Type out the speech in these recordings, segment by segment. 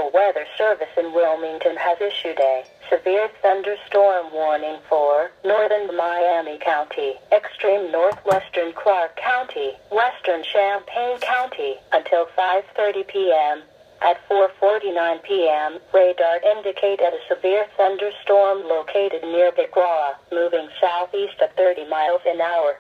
National Weather Service in Wilmington has issued a severe thunderstorm warning for northern Miami County, extreme northwestern Clark County, western Champaign County, until 5:30 p.m. At 4:49 p.m., radar indicated a severe thunderstorm located near Piqua, moving southeast at 30 miles an hour.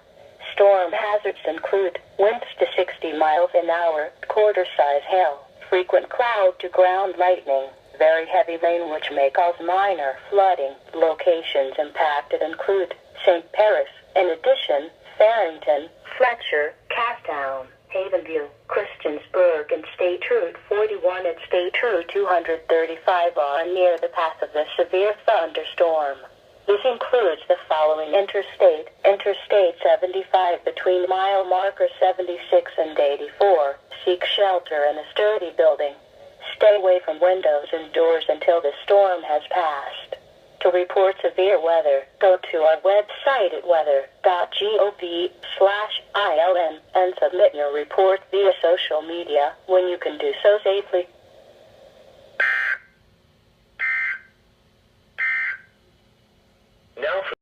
Storm hazards include winds to 60 miles an hour, quarter-size hail, frequent cloud-to-ground lightning, very heavy rain which may cause minor flooding. Locations impacted include St. Paris. In addition, Farrington, Fletcher, Castown, Havenview, Christiansburg, and State Route 41 and State Route 235 are near the path of the severe thunderstorm. This includes the following interstate: Interstate 75 between mile marker 76 and 84. Seek shelter in a sturdy building. Stay away from windows and doors until the storm has passed. To report severe weather, go to our website at weather.gov/ILN and submit your report via social media when you can do so safely.